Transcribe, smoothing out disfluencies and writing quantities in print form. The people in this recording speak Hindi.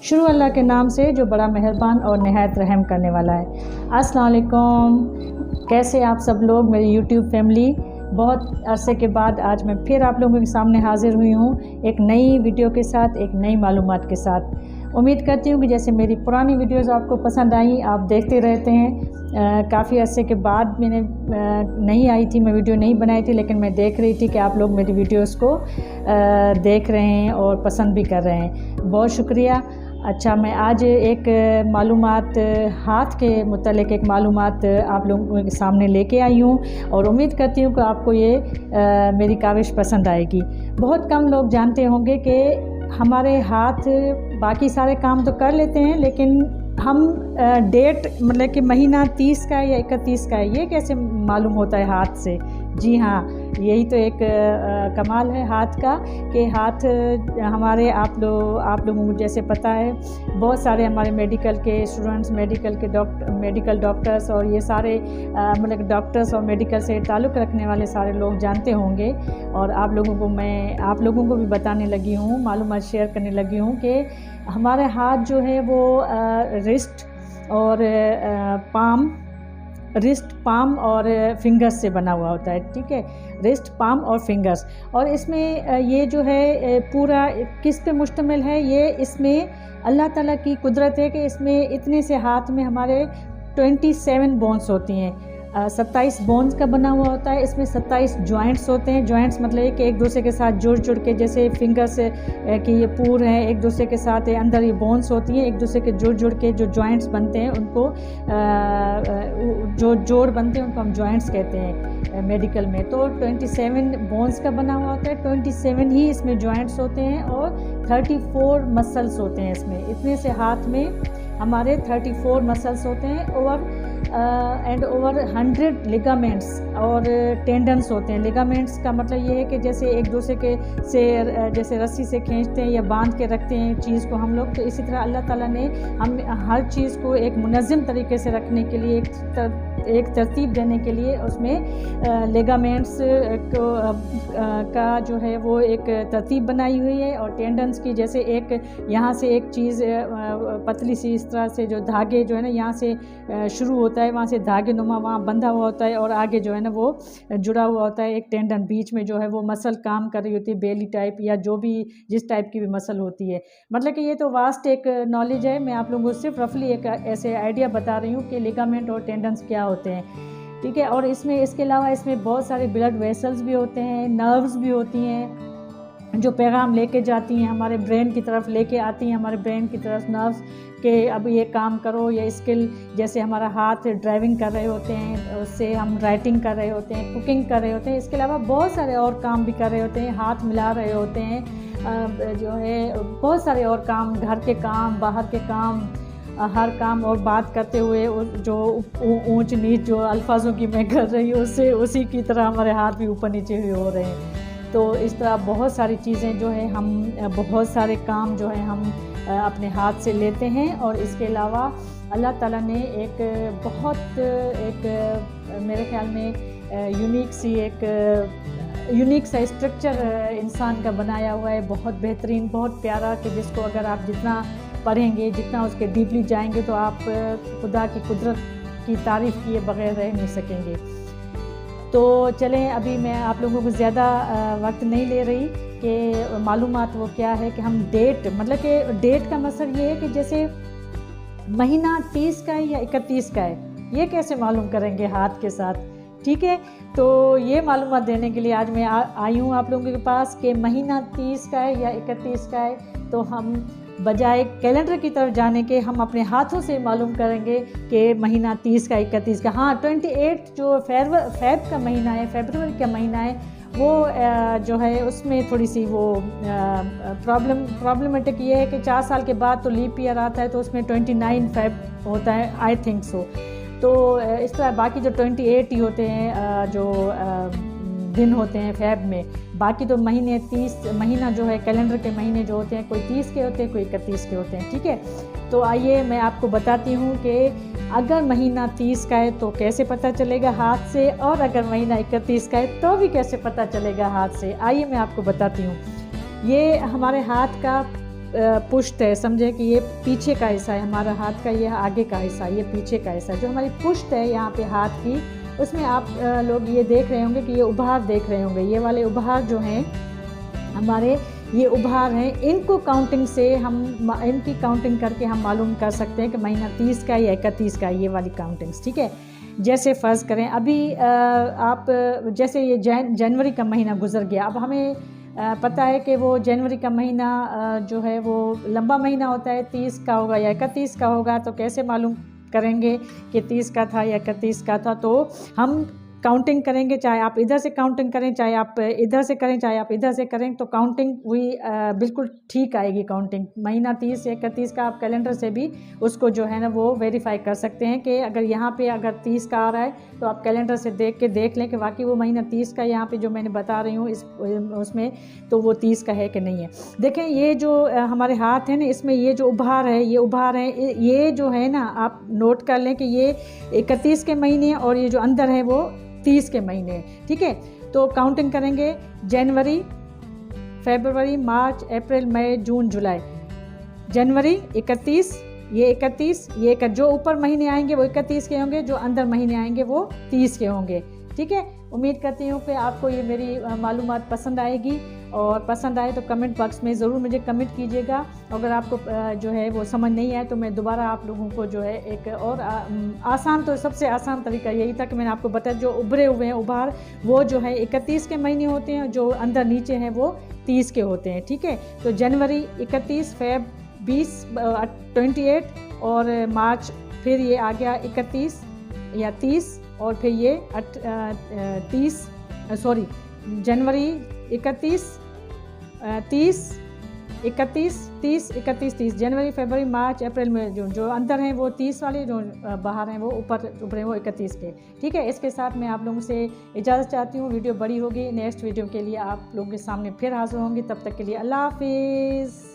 शुरू अल्लाह के नाम से जो बड़ा मेहरबान और नहायत रहम करने वाला है। अस्सलाम वालेकुम, कैसे आप सब लोग, मेरी यूट्यूब फैमिली। बहुत अरसे के बाद आज मैं फिर आप लोगों के सामने हाज़िर हुई हूँ एक नई वीडियो के साथ, एक नई मालूमात के साथ। उम्मीद करती हूँ कि जैसे मेरी पुरानी वीडियोज़ आपको पसंद आई, आप देखते रहते हैं। काफ़ी अरसे के बाद मैंने नहीं आई थी, मैं वीडियो नहीं बनाई थी, लेकिन मैं देख रही थी कि आप लोग मेरी वीडियोज़ को देख रहे हैं और पसंद भी कर रहे हैं। बहुत शुक्रिया। अच्छा, मैं आज एक मालूमात हाथ के मुतालिक एक मालूमात आप लोगों के सामने लेके आई हूँ और उम्मीद करती हूँ कि आपको ये मेरी काविश पसंद आएगी। बहुत कम लोग जानते होंगे कि हमारे हाथ बाकी सारे काम तो कर लेते हैं, लेकिन हम डेट मतलब कि महीना 30 का है या 31 का है, ये कैसे मालूम होता है हाथ से? जी हाँ, यही तो एक कमाल है हाथ का कि हाथ हमारे आप लोगों को जैसे पता है, बहुत सारे हमारे मेडिकल के स्टूडेंट्स, मेडिकल डॉक्टर्स और ये सारे मतलब डॉक्टर्स और मेडिकल से ताल्लुक़ रखने वाले सारे लोग जानते होंगे। और आप लोगों को भी बताने लगी हूँ, मालूमात शेयर करने लगी हूँ कि हमारे हाथ जो है वो रिस्ट पाम और फिंगर्स से बना हुआ होता है। ठीक है, रिस्ट, पाम और फिंगर्स। और इसमें ये जो है पूरा किस पे मुश्तमिल है? ये इसमें अल्लाह ताला की कुदरत है कि इसमें इतने से हाथ में हमारे 27 बोन्स होती हैं। 27 बोन्स का बना हुआ होता है। इसमें 27 जॉइंट्स होते हैं। जॉइंट्स मतलब कि एक दूसरे के साथ जुड़ के, जैसे फिंगर्स की ये पूर है, एक दूसरे के साथ अंदर ये बोन्स होती हैं, एक दूसरे के जुड़ के जो जॉइंट्स बनते हैं उनको जो जोड़ बनते हैं उनको हम जॉइंट्स कहते हैं मेडिकल में। तो 27 बोन्स का बना हुआ होता है, 27 ही इसमें जॉइंट्स होते हैं और 34 मसल्स होते हैं इसमें। इतने से हाथ में हमारे 34 मसल्स होते हैं एंड ओवर 100 लिगामेंट्स और टेंडन्स होते हैं। लिगामेंट्स का मतलब ये है कि जैसे एक दूसरे के से जैसे रस्सी से खींचते हैं या बांध के रखते हैं चीज़ को हम लोग, तो इसी तरह अल्लाह ताला ने हम हर चीज़ को एक मुनज़्ज़म तरीके से रखने के लिए, एक तरतीब देने के लिए उसमें लिगामेंट्स का जो है वो एक तरतीब बनाई हुई है। और टेंडन्स की जैसे एक यहाँ से एक चीज़ पतली सी इस तरह से जो धागे जो है ना यहाँ से शुरू होता है, वहाँ से धागे नुमा वहाँ बंधा हुआ होता है और आगे जो है ना वो जुड़ा हुआ होता है एक टेंडन, बीच में जो है वो मसल काम कर रही होती है, बेली टाइप या जो भी जिस टाइप की भी मसल होती है। मतलब कि ये तो वास्ट एक नॉलेज है। मैं आप लोगों को सिर्फ रफली एक ऐसे आइडिया बता रही हूँ कि लिगामेंट और टेंडन्स क्या होते हैं। ठीक है, और इसके अलावा इसमें बहुत सारे ब्लड वेसल्स भी होते हैं, नर्व्स भी होती हैं जो पैगाम लेके जाती हैं हमारे ब्रेन की तरफ, लेके आती हैं हमारे ब्रेन की तरफ नर्व्स कि अब ये काम करो, ये स्किल, जैसे हमारा हाथ ड्राइविंग कर रहे होते हैं, उससे हम राइटिंग कर रहे होते हैं, कुकिंग कर रहे होते हैं, इसके अलावा बहुत सारे और काम भी कर रहे होते हैं, हाथ मिला रहे होते हैं, जो है बहुत सारे और काम, घर के काम, बाहर के काम, हर काम। और बात करते हुए जो ऊंच नीच जो अल्फाजों की मैं कर रही हूँ उससे उसी की तरह हमारे हाथ भी ऊपर नीचे हुए हो रहे हैं। तो इस तरह बहुत सारी चीज़ें जो है हम बहुत सारे काम जो है हम अपने हाथ से लेते हैं। और इसके अलावा अल्लाह ताला ने एक बहुत मेरे ख्याल में यूनिक सा स्ट्रक्चर इंसान का बनाया हुआ है, बहुत बेहतरीन, बहुत प्यारा, कि जिसको अगर आप जितना पढ़ेंगे, जितना उसके डीपली जाएंगे तो आप खुदा की कुदरत की तारीफ़ किए बगैर रह नहीं सकेंगे। तो चलें, अभी मैं आप लोगों को ज़्यादा वक्त नहीं ले रही कि मालूमात वो क्या है कि हम डेट, मतलब कि डेट का मकसद ये है कि जैसे महीना 30 का है या 31 का है, ये कैसे मालूम करेंगे हाथ के साथ? ठीक है, तो ये मालूमात देने के लिए आज मैं आई हूँ आप लोगों के पास कि महीना 30 का है या 31 का है, तो हम बजाय कैलेंडर की तरफ जाने के हम अपने हाथों से मालूम करेंगे कि महीना 30 का 31 का। हाँ, 28 जो फेब का महीना है, फरवरी का महीना है, वो जो है उसमें थोड़ी सी वो प्रॉब्लमेटिक ये है कि 4 साल के बाद तो लीप ईयर आता है, तो उसमें 29 फेब होता है, आई थिंक सो। तो इस तरह बाकी जो 28 ही होते हैं जो दिन होते हैं फेब में। बाकी तो महीने 30 महीना जो है कैलेंडर के महीने जो होते हैं, कोई 30 के होते हैं, कोई 31 के होते हैं। ठीक है, तो आइए मैं आपको बताती हूँ कि अगर महीना 30 का है तो कैसे पता चलेगा हाथ से, और अगर महीना 31 का है तो भी कैसे पता चलेगा हाथ से। आइए मैं आपको बताती हूँ। ये हमारे हाथ का पुश्त है, समझे कि ये पीछे का हिस्सा है हमारा हाथ का, ये आगे का हिस्सा, ये पीछे का हिस्सा। जो हमारी पुश्त है यहाँ पे हाथ की, उसमें आप लोग ये देख रहे होंगे कि ये उभार देख रहे होंगे। ये वाले उभार जो हैं हमारे, ये उभार हैं, इनको काउंटिंग से हम इनकी काउंटिंग करके हम मालूम कर सकते हैं कि महीना 30 का या 31 का, ये वाली काउंटिंग्स, ठीक है। जैसे फ़र्ज़ करें अभी आप जैसे ये जनवरी का महीना गुजर गया, अब हमें पता है कि वो जनवरी का महीना जो है वो लंबा महीना होता है, 30 का होगा या 31 का होगा। तो कैसे मालूम करेंगे कि 30 का था या 31 का था? तो हम काउंटिंग करेंगे, चाहे आप इधर से काउंटिंग करें, चाहे आप इधर से करें, चाहे आप इधर से करें, तो काउंटिंग हुई बिल्कुल ठीक आएगी काउंटिंग। महीना 30 या 31 का आप कैलेंडर से भी उसको जो है ना वो वेरीफाई कर सकते हैं कि अगर यहाँ पे अगर 30 का आ रहा है तो आप कैलेंडर से देख लें कि वाकई वो महीना 30 का यहाँ पे जो मैंने बता रही हूँ इस उसमें तो वो 30 का है कि नहीं है। देखें ये जो हमारे हाथ हैं ना, इसमें ये जो उभार है, ये उभार है, ये जो है ना आप नोट कर लें कि ये 31 के महीने और ये जो अंदर है वो 30 के महीने, ठीक है। तो काउंटिंग करेंगे जनवरी, फरवरी, मार्च, अप्रैल, मई, जून, जुलाई। जनवरी 31, ये 31, ये जो ऊपर महीने आएंगे वो 31 के होंगे, जो अंदर महीने आएंगे वो 30 के होंगे, ठीक है। उम्मीद करती हूँ कि आपको ये मेरी मालूमात पसंद आएगी, और पसंद आए तो कमेंट बॉक्स में ज़रूर मुझे कमेंट कीजिएगा। अगर आपको जो है वो समझ नहीं आए तो मैं दोबारा आप लोगों को जो है एक और आसान, तो सबसे आसान तरीका यही था कि मैंने आपको बताया जो उभरे हुए हैं उभार, वो जो है 31 के महीने होते हैं, जो अंदर नीचे हैं वो 30 के होते हैं, ठीक है। तो जनवरी 31, फेब 28 और मार्च फिर ये आ गया 31 या 30 और फिर ये 31 जनवरी, फरवरी, मार्च, अप्रैल में जो अंदर हैं वो 30 वाले, जो बाहर हैं वो ऊपर उभरे वो 31 के, ठीक है। इसके साथ मैं आप लोगों से इजाज़त चाहती हूँ। वीडियो बड़ी होगी, नेक्स्ट वीडियो के लिए आप लोगों के सामने फिर हाजिर होंगी। तब तक के लिए अल्लाह हाफिज़।